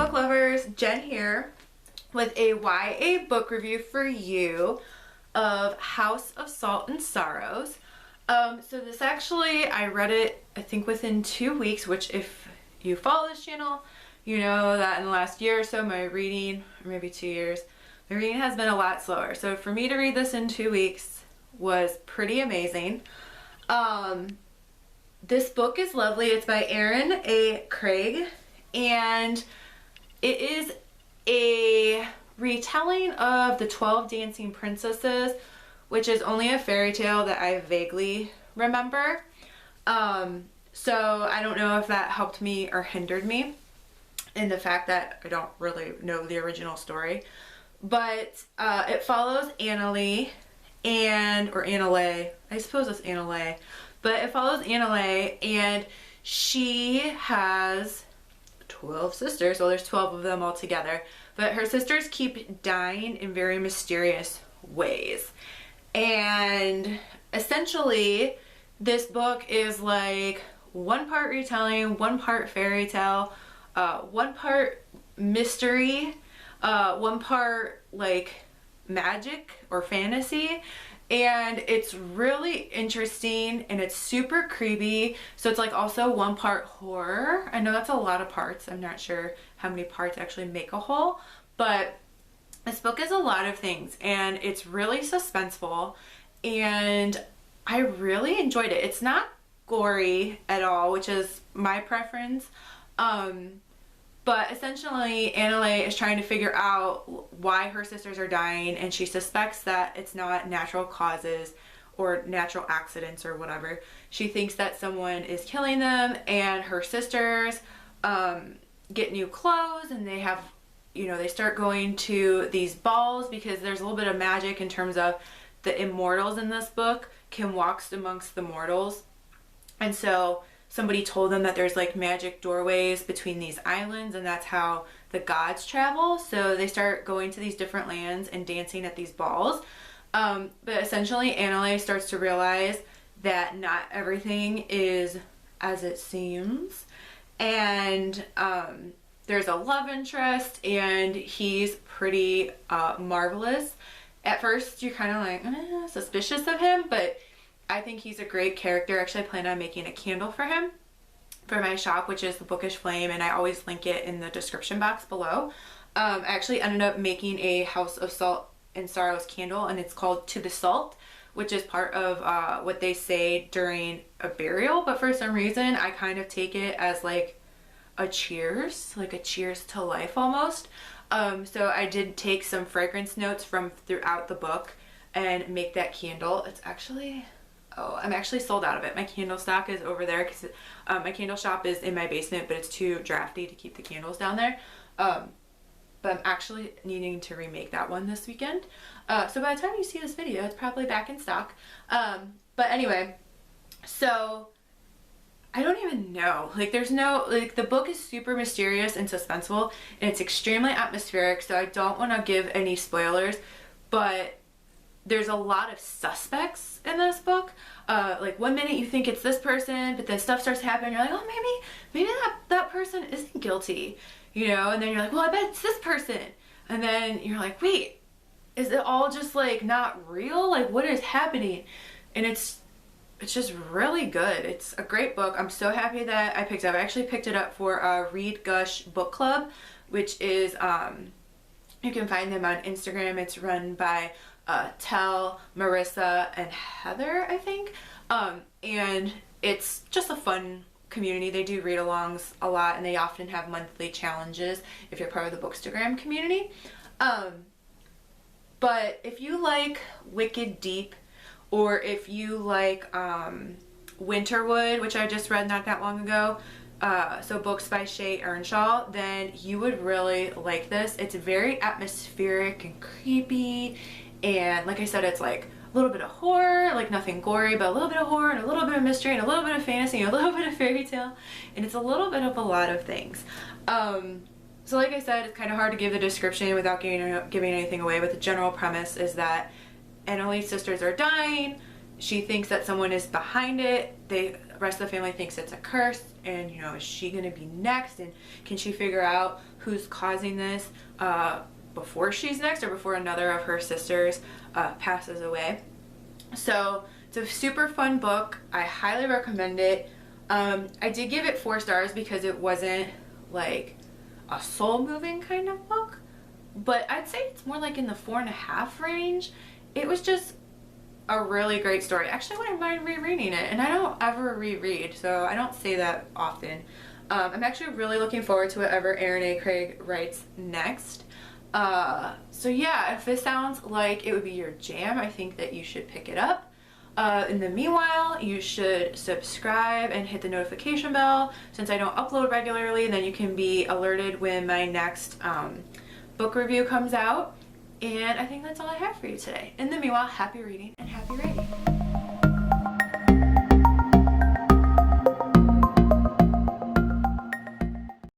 book lovers, Jen here with a YA book review for you of House of Salt and Sorrows. So this actually, I read it I think within 2 weeks, which if you follow this channel, you know that in the last year or so my reading, or maybe 2 years, my reading has been a lot slower. So for me to read this in 2 weeks was pretty amazing. This book is lovely. It's by Erin A. Craig, and it is a retelling of the 12 Dancing Princesses, which is only a fairy tale that I vaguely remember. So I don't know if that helped me or hindered me in the fact that I don't really know the original story. But it follows Annaleigh or Annaleigh. I suppose it's Annaleigh. But it follows Annaleigh, and she has 12 sisters. Well, there's 12 of them all together. But her sisters keep dying in very mysterious ways. And essentially, this book is like one part retelling, one part fairy tale, one part mystery, one part like magic or fantasy. And it's really interesting and it's super creepy. So it's like also one part horror. I know that's a lot of parts. I'm not sure how many parts actually make a whole, but this book is a lot of things and it's really suspenseful and I really enjoyed it. It's not gory at all, which is my preference. But essentially, Annaleigh is trying to figure out why her sisters are dying, and she suspects that it's not natural causes or natural accidents or whatever. She thinks that someone is killing them, and her sisters get new clothes, and they have, you know, they start going to these balls because there's a little bit of magic in terms of the immortals in this book can walk amongst the mortals. And so somebody told them that there's like magic doorways between these islands, and that's how the gods travel. So they start going to these different lands and dancing at these balls. But essentially Annaleigh starts to realize that not everything is as it seems. And there's a love interest and he's pretty marvelous. At first you're kind of like suspicious of him, but I think he's a great character. Actually, I plan on making a candle for him for my shop, which is the Bookish Flame, and I always link it in the description box below. I actually ended up making a House of Salt and Sorrows candle, and it's called To the Salt, which is part of what they say during a burial, but for some reason I kind of take it as like a cheers to life almost. So I did take some fragrance notes from throughout the book and make that candle. It's actually... oh, I'm actually sold out of it. My candle stock is over there because my candle shop is in my basement, but it's too drafty to keep the candles down there. But I'm actually needing to remake that one this weekend. So by the time you see this video, it's probably back in stock. But anyway, so I don't even know. Like there's no, like the book is super mysterious and suspenseful, and it's extremely atmospheric, so I don't want to give any spoilers, but there's a lot of suspects in this book. Like one minute you think it's this person, but then stuff starts happening. You're like, oh, maybe that person isn't guilty, you know? And then you're like, well, I bet it's this person. And then you're like, wait, is it all just like not real? Like what is happening? And it's just really good. It's a great book. I'm so happy that I picked it up. I actually picked it up for a Read Gush book club, which is, you can find them on Instagram. It's run by Tell, Marissa, and Heather, I think. And it's just a fun community. They do read-alongs a lot, and they often have monthly challenges if you're part of the Bookstagram community. But if you like Wicked Deep, or if you like Winterwood, which I just read not that long ago, so books by Shea Ernshaw, then you would really like this. It's very atmospheric and creepy. And like I said, it's like a little bit of horror, like nothing gory, but a little bit of horror and a little bit of mystery and a little bit of fantasy and a little bit of fairy tale. And it's a little bit of a lot of things. So like I said, it's kind of hard to give the description without giving anything away, but the general premise is that Annaleig's sisters are dying she thinks that someone is behind it. The rest of the family thinks it's a curse, and you know, is she gonna be next, and can she figure out who's causing this before she's next, or before another of her sisters passes away. So it's a super fun book. I highly recommend it. I did give it 4 stars because it wasn't like a soul moving kind of book, but I'd say it's more like in the 4.5 range. It was just a really great story. Actually, I wouldn't mind rereading it, and I don't ever reread, so I don't say that often. I'm actually really looking forward to whatever Erin A. Craig writes next. So yeah, if this sounds like it would be your jam, I think that you should pick it up. In the meanwhile, you should subscribe and hit the notification bell, since I don't upload regularly. Then you can be alerted when my next book review comes out. And I think that's all I have for you today. In the meanwhile, happy reading and happy writing.